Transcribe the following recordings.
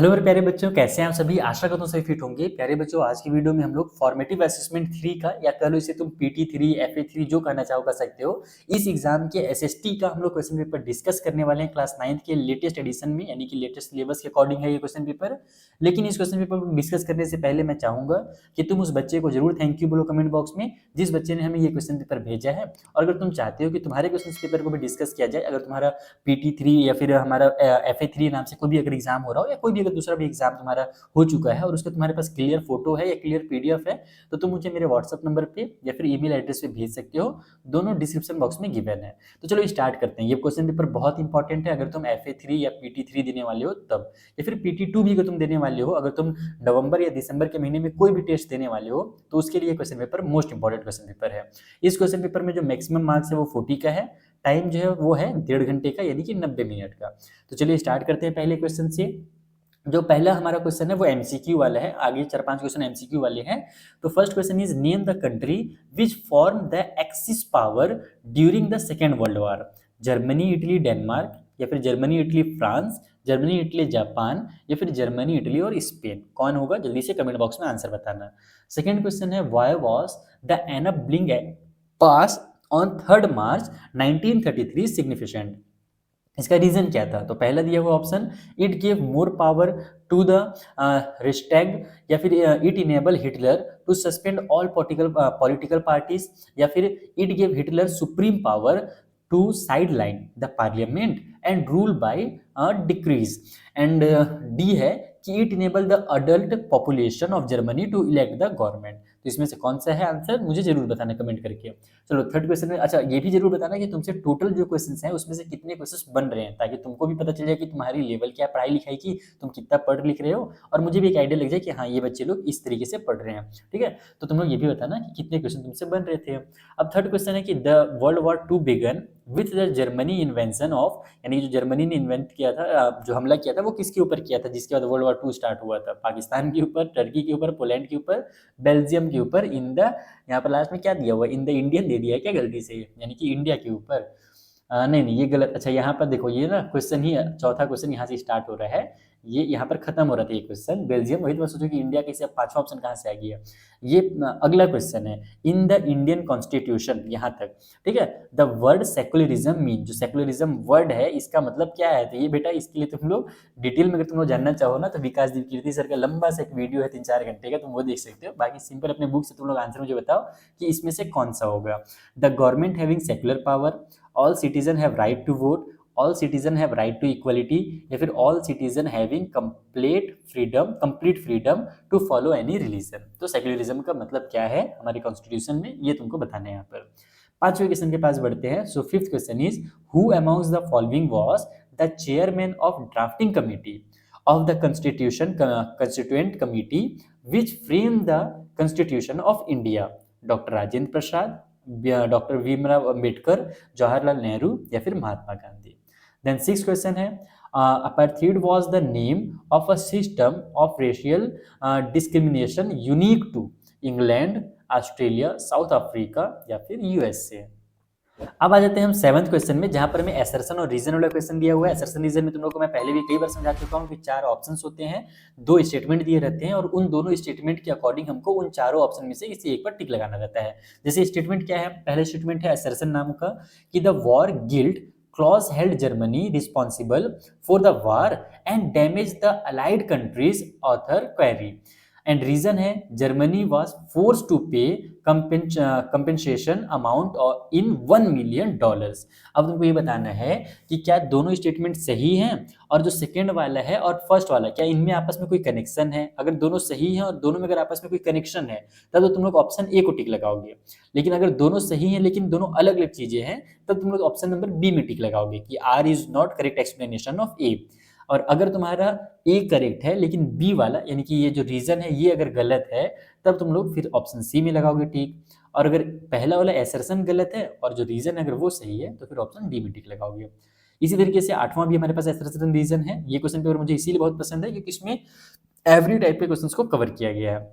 Hello मेरे प्यारे बच्चों, कैसे हैं आप सभी। आशा करता हूँ सभी फिट होंगे। प्यारे बच्चों, आज की वीडियो में हम लोग फॉर्मेटिव असेसमेंट 3 का, या कह लो इसे तुम PT3 FA3 जो कहना चाहो कर सकते हो, इस एग्जाम के SST का हम लोग क्वेश्चन पेपर डिस्कस करने वाले हैं क्लास 9th के लेटेस्ट एडिशन में, यानी कि लेटेस्ट सिलेबस के अकॉर्डिंग है ये क्वेश्चन पेपर। लेकिन इस क्वेश्चन पेपर को डिस्कस करने से पहले मैं चाहूंगा कि तुम उस बच्चे को जरूर थैंक यू बोलो कमेंट बॉक्स में, जिस बच्चे ने हमें ये क्वेश्चन पेपर भेजा है। और अगर तुम चाहते हो कि तुम्हारे क्वेश्चन पेपर को भी डिस्कस किया जाए, अगर तुम्हारा PT3 या फिर हमारा FA3 नाम से कोई भी अगर एग्जाम हो रहा हो, या कोई भी अगर दूसरा भी एग्जाम तुम्हारा हो चुका है और उसका तुम्हारे पास क्लियर फोटो है या क्लियर PDF है, तो तुम मुझे मेरे व्हाट्सएप नंबर पे या फिर ईमेल एड्रेस पे भेज सकते हो। दोनों डिस्क्रिप्शन बॉक्स में गिवन है। तो चलो स्टार्ट करते हैं। ये क्वेश्चन पेपर बहुत इंपॉर्टेंट है, अगर तुम FA3 या PT3 देने वाले हो तब, या फिर PT2 भी अगर तुम देने वाले हो, अगर तुम नवंबर या दिसंबर के महीने में कोई भी टेस्ट देने वाले हो, तो उसके लिए question paper most important question paper है। इस क्वेश्चन पेपर में जो मैक्सिमम मार्क्स है वो 40 का है। टाइम जो है वो है 1.5 घंटे का, यानी कि 90 मिनट का। तो चलिए स्टार्ट करते हैं पहले क्वेश्चन से। जो पहला हमारा क्वेश्चन है वो MCQ वाला है। आगे 4-5 क्वेश्चन MCQ वाले हैं। तो first question is name the country which form the axis power during the second world war. Germany, Italy, Denmark, या फिर Germany, Italy, France, Germany, Italy, Japan, या फिर जर्मनी, इटली और स्पेन। कौन होगा, जल्दी से कमेंट बॉक्स में आंसर बताना। सेकेंड क्वेश्चन है why was the enabling pass on 3 March 1933 significant. इसका रीजन क्या था। तो पहला दिया हुआ option, it give more power to the Reichstag, या फिर it enable Hitler to suspend all political parties, या फिर it give Hitler supreme power to sideline the parliament and rule by decrees. And D है कि it enable the adult population of Germany to elect the government. तो इसमें से कौन सा है आंसर, मुझे जरूर बताना कमेंट करके। चलो थर्ड क्वेश्चन में, अच्छा ये भी जरूर बताना कि तुमसे टोटल जो क्वेश्चंस हैं उसमें से कितने क्वेश्चंस बन रहे हैं, ताकि तुमको भी पता चल जाए कि तुम्हारी लेवल क्या है पढ़ाई लिखाई की, तुम कितना पढ़ लिख रहे हो, और मुझे भी एक आइडिया लग जाए कि हाँ ये बच्चे लोग इस तरीके से पढ़ रहे हैं। ठीक है, तो तुम लोग ये भी बताना कि कितने क्वेश्चन तुमसे बन रहे थे। अब थर्ड क्वेश्चन है कि the world war 2 began with the Germany invention of, यानी जो जर्मनी ने इन्वेंट किया था, जो हमला किया था वो किसके ऊपर किया था, जिसके बाद वर्ल्ड वॉर 2 स्टार्ट हुआ था। पाकिस्तान के ऊपर, टर्की के ऊपर, पोलैंड के ऊपर, बेल्जियम के ऊपर, इन द, यहाँ पर लास्ट में क्या दिया हुआ, इन द इंडियन दे दिया है क्या गलती से, यानी कि इंडिया के ऊपर। नहीं ये गलत। अच्छा यहाँ पर देखो, ये ना क्वेश्चन ही, चौथा क्वेश्चन यहाँ से स्टार्ट हो रहा है, ये यहाँ पर खत्म हो रहा था ये क्वेश्चन बेल्जियम, वही तो मैं सोचू कि इंडिया कैसे, अब पांचवा ऑप्शन कहाँ से आ गया। ये अगला क्वेश्चन है, इन द इंडियन कॉन्स्टिट्यूशन, यहाँ तक। ठीक है, द वर्ड सेकुलरिज्म मीन, जो सेकुलरिज्म वर्ड है इसका मतलब क्या है। तो ये बेटा इसके लिए तुम लोग डिटेल में अगर तुम लोग जानना चाहो ना, तो विकास कीर्ति सर का लंबा सा एक वीडियो है 3-4 घंटे का, तुम वो देख सकते हो। बाकी सिंपल अपने बुक से तुम लोग आंसर मुझे बताओ कि इसमें से कौन सा होगा। The government having secular power, all citizen have right to vote, all citizen have right to equality, या फिर all citizen having complete freedom to follow any religion. तो सेक्युलरिज्म का मतलब क्या है हमारे कॉन्स्टिट्यूशन में, ये तुमको बताना है यहाँ पर। पांचवें क्वेश्चन के पास बढ़ते हैं। So fifth question is, who amongst the following was the chairman of drafting committee of the constituent committee which frame the constitution of India. Doctor Rajendra Prasad, doctor Bhimrao Ambedkar, Jawaharlal Nehru, या फिर Mahatma Gandhi. Then six question है, apartheid was the name of a system of racial discrimination unique to England, Australia, south Africa, या फिर USA। अब आ जाते हैं हम seventh question में, जहां पर हमें एसर्शन और रीजन वाला क्वेश्चन दिया हुआ है। एसर्शन रीजन में तुम लोगों को मैं पहले भी कई बार समझा चुका हूं कि 4 ऑप्शंस होते हैं, 2 स्टेटमेंट दिए रहते हैं, और उन दोनों स्टेटमेंट के अकॉर्डिंग हमको उन चारों ऑप्शन में से किसी एक पर टिक लगाना रहता है। जैसे स्टेटमेंट क्या है, पहला स्टेटमेंट है एसर्शन नाम का, कि the war guilt clause held Germany responsible for the war and damage the allied countries, author query. And reason है, Germany was force to pay compensation amount in $1 million। अब तुमको ये बताना है कि क्या दोनों स्टेटमेंट सही हैं, और जो सेकंड वाला है और फर्स्ट वाला, क्या इनमें आपस में कोई कनेक्शन है। अगर दोनों सही हैं और दोनों में अगर आपस में कोई कनेक्शन है, तब तो तुम लोग ऑप्शन ए को टिक लगाओगे। लेकिन अगर दोनों सही हैं लेकिन दोनों अलग अलग चीजें हैं, तब तुम लोग ऑप्शन नंबर बी में टिक लगाओगे कि R is not correct explanation of A. और अगर तुम्हारा ए करेक्ट है लेकिन बी वाला, यानी कि ये जो रीजन है ये अगर गलत है, तब तुम लोग फिर ऑप्शन सी में लगाओगे टिक। और अगर पहला वाला एसर्शन गलत है और जो रीजन है अगर वो सही है, तो फिर ऑप्शन डी में टिक लगाओगे। इसी तरीके से आठवां भी हमारे पास एसर्शन रीजन है। ये क्वेश्चन पेपर मुझे इसीलिए बहुत पसंद है क्योंकि इसमें एवरी टाइप के क्वेश्चंस को कवर किया गया है।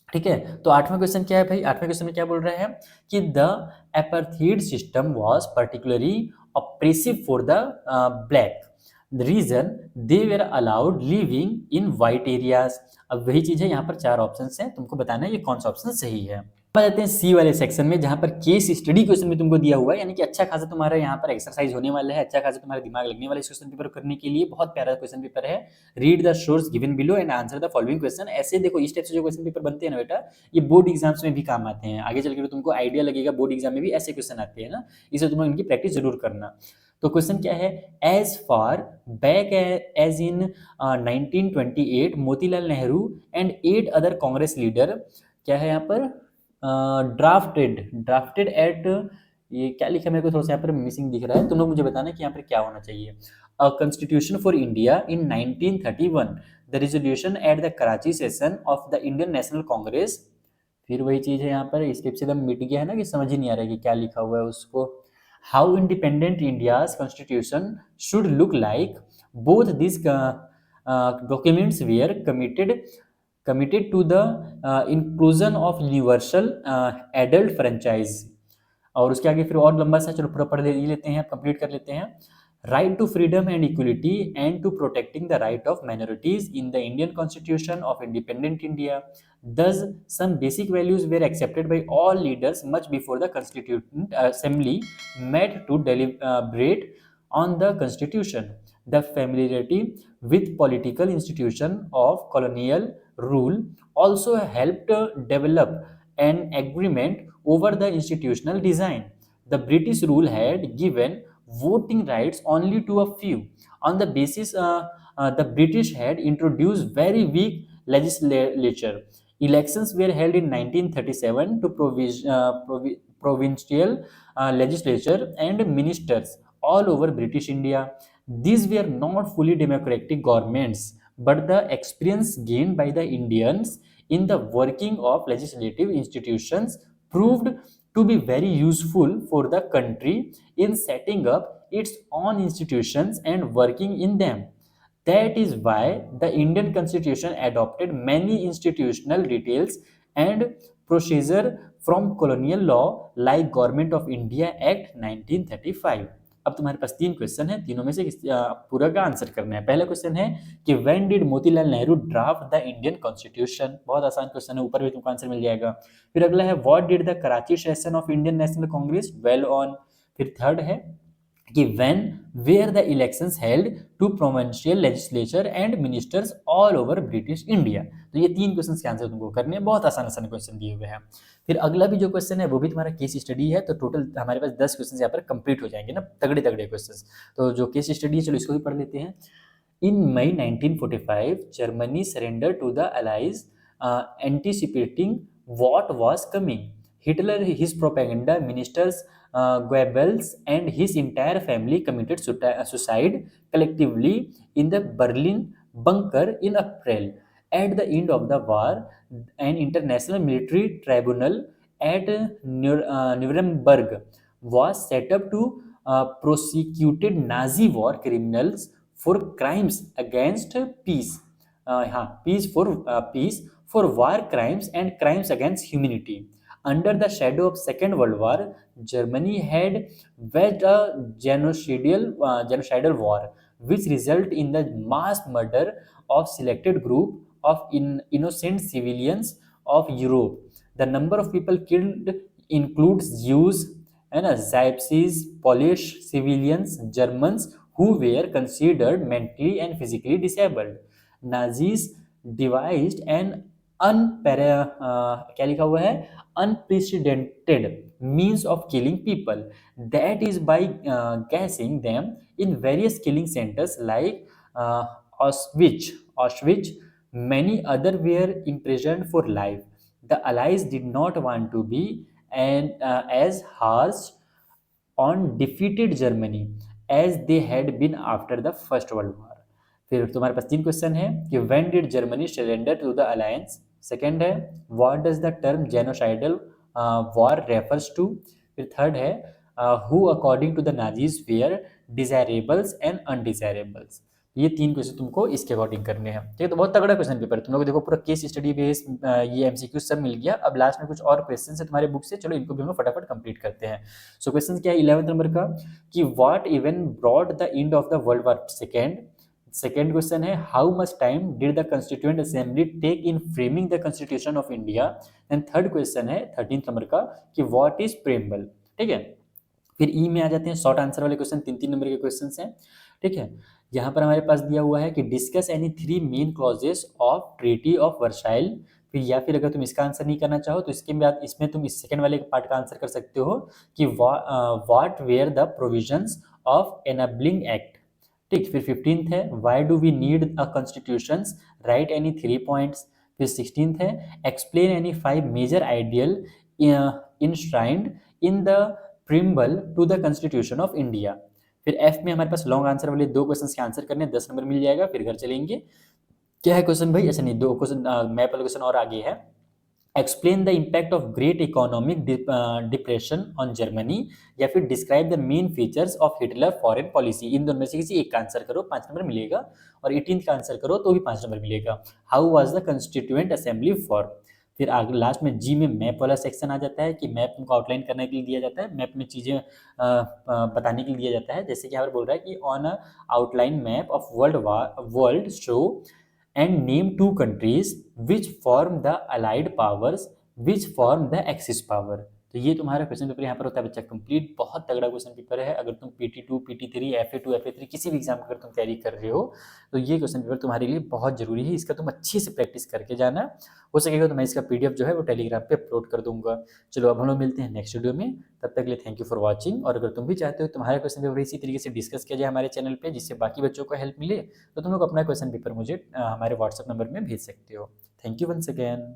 ठीक है, तो आठवां क्वेश्चन क्या है भाई, आठवें क्वेश्चन में क्या बोल रहा है कि the apartheid system was particularly oppressive for the black. The reason they were allowed living in white areas. अब वही चीज है, यहाँ पर चार ऑप्शन है, तुमको बताना है ये कौन सा ऑप्शन सही है। अब आ जाते हैं सी वाले सेक्शन में, जहाँ पर केस स्टडी क्वेश्चन भी तुमको दिया हुआ है, यानी कि अच्छा खासा तुम्हारा यहाँ पर एक्सरसाइज होने वाला है, अच्छा खासा तुम्हारा दिमाग लगने वाला है इस क्वेश्चन पेपर करने के लिए। बहुत प्यारा क्वेश्चन पेपर है। Read the source given below and answer the following question. ऐसे देखो, इस टाइप से जो क्वेश्चन पेपर बनते हैं ना बेटा, ये बोर्ड एग्जाम्स में भी काम आते हैं। आगे चल के तुमको आइडिया लगेगा, बोर्ड एग्जाम में भी ऐसे क्वेश्चन आते हैं ना, इसे तुम इनकी प्रैक्टिस जरूर करना। तो क्वेश्चन क्या है, as far back as in 1928 Motilal Nehru and 8 other Congress leader, क्या है यहाँ पर, ड्राफ्टेड एट, ये क्या लिखा है मेरे को थोड़ा सा यहाँ पर मिसिंग दिख रहा है, तुम लोग मुझे बताना कि यहाँ पर क्या होना चाहिए। A constitution for India in 1931, the resolution at the Karachi session of the Indian national Congress. फिर वही चीज है यहाँ पर, स्टेप से एकदम मिट गया है ना, कि समझ ही नहीं आ रहा है कि क्या लिखा हुआ है उसको। How independent India's constitution should look like, both this documents were committed to the inclusion of universal adult franchise। और उसके आगे फिर और लंबा सा, चलो पूरा पढ़ लेते हैं, कंप्लीट कर लेते हैं। Right to freedom and equality and to protecting the right of minorities in the Indian constitution of independent India. Thus, some basic values were accepted by all leaders much before the Constituent Assembly met to deliberate on the Constitution. The familiarity with political institution of colonial rule also helped develop an agreement over the institutional design. The British rule had given voting rights only to a few. On the basis, the British had introduced very weak legislature. Elections were held in 1937 to provincial legislature and ministers all over British India. These were not fully democratic governments, but the experience gained by the Indians in the working of legislative institutions proved to be very useful for the country in setting up its own institutions and working in them. That is why the Indian Constitution adopted many institutional details and procedure from colonial law like Government of India Act 1935। अब तुम्हारे पास तीन question है, तीनों में से पूरा का answer करना है। पहला क्वेश्चन है कि when did Motilal Nehru draft the Indian constitution, बहुत आसान क्वेश्चन है, ऊपर भी तुमको आंसर मिल जाएगा। फिर अगला है what did the Karachi session of Indian national Congress well on. फिर थर्ड है कि when were the elections held to provincial legislature and ministers all over British India। तो ये तीन क्वेश्चन के आंसर तुमको करने हैं, बहुत आसान आसान क्वेश्चन दिए हुए हैं। फिर अगला भी जो क्वेश्चन है वो भी तुम्हारा केस स्टडी है, तो टोटल हमारे पास 10 क्वेश्चन यहाँ पर कंप्लीट हो जाएंगे ना, तगड़े तगड़े क्वेश्चन। तो जो केस स्टडी है, चलो इसको भी पढ़ लेते हैं। In May 1945, Germany surrendered to the Allies, anticipating what was coming. Hitler, his propaganda ministers, Goebbels, and his entire family committed suicide collectively in the Berlin bunker in April. At the end of the war, an international military tribunal at Nuremberg was set up to prosecute Nazi war criminals for crimes against peace, peace for war crimes and crimes against humanity. Under the shadow of Second World War, Germany had waged a genocidal war, which resulted in the mass murder of selected group of innocent civilians of Europe. The number of people killed includes Jews and Gypsies, Polish civilians, Germans who were considered mentally and physically disabled. Nazis devised an क्या लिखा हुआ है, unprecedented means of killing people, that is by gassing them in various killing centers like Auschwitz. Many other were imprisoned for life. The Allies did not want to be as harsh on defeated Germany as they had been after the First World War। फिर तुम्हारे पास तीन question है कि when did Germany surrender to the alliance। Second है what does the term genocidal war refers to। फिर third है who according to the Nazis were desirables and undesirables। ये 3 question तुमको इसके अकॉर्डिंग करने हैं, ठीक है। तो बहुत तगड़ा क्वेश्चन पेपर है, तुम लोग देखो पूरा केस स्टडी बेस ये एमसीक्यू सब मिल गया। अब लास्ट में कुछ और क्वेश्चन है तुम्हारे बुक से, चलो इनको भी हम लोग फटाफट कंप्लीट करते हैं। सो क्वेश्चन क्या है 11th नंबर का, कि what event brought the end of the world war second. Second question है how much time did the constituent assembly take in framing the constitution of India. And third question है 13th number का, कि what is preamble, ठीक है। फिर ई में आ जाते हैं शॉर्ट आंसर वाले क्वेश्चन, 3 नंबर के क्वेश्चन हैं, ठीक है। यहाँ पर हमारे पास दिया हुआ है कि discuss any 3 main clauses of treaty of Versailles. फिर या फिर अगर तुम इसका आंसर नहीं करना चाहो तो इसके बाद इसमें तुम इस सेकंड वाले पार्ट का आंसर कर सकते हो कि what were the provisions of enabling act, ठीक। फिर 15th है why do we need a constitutions, right any 3 points. फिर 16th है explain any 5 major ideal enshrined in the preamble to the constitution of India. फिर F में हमारे पास long answer वाले 2 question के आंसर करने, 10 नंबर मिल जाएगा। फिर घर चलेंगे, क्या है क्वेश्चन भाई, ऐसा नहीं 2 क्वेश्चन मैप वाला क्वेश्चन और आगे है, explain the impact of great economic depression on Germany, या फिर describe the main features of Hitler foreign policy. इन दोनों में से किसी एक का आंसर करो, 5 नंबर मिलेगा। और 18th का आंसर करो तो भी 5 नंबर मिलेगा। How was the constituent assembly for. फिर आगे लास्ट में जी में मैप वाला सेक्शन आ जाता है कि मैप तुमको आउटलाइन करने के लिए दिया जाता है, मैप में चीज़ें बताने के लिए दिया जाता है। जैसे कि यहाँ पर बोल रहा है कि on outline map of world show and name 2 countries which form the allied powers which form the axis power। तो ये तुम्हारा क्वेश्चन पेपर यहाँ पर होता है बच्चा कंप्लीट। बहुत तगड़ा क्वेश्चन पेपर है। अगर तुम PT2 PT3 FA2 FA3 किसी भी एग्जाम का अगर तुम तैयारी कर रहे हो तो ये क्वेश्चन पेपर तुम्हारे लिए बहुत जरूरी है। इसका तुम अच्छे से प्रैक्टिस करके जाना। हो सकेगा तो मैं इसका PDF जो है वो टेलीग्राम पे अपलोड कर दूंगा। चलो अब हम लोग मिलते हैं नेक्स्ट वीडियो में, तब तक के लिए थैंक यू फॉर वॉचिंग। और अगर तुम भी चाहते हो तुम्हारा क्वेश्चन पेपर इसी तरीके से डिस्कस किया जाए हमारे चैनल पर, जिससे बाकी बच्चों को हेल्प मिले, तो तुम लोग अपना क्वेश्चन पेपर मुझे हमारे व्हाट्सएप नंबर में भेज सकते हो। Thank you once again.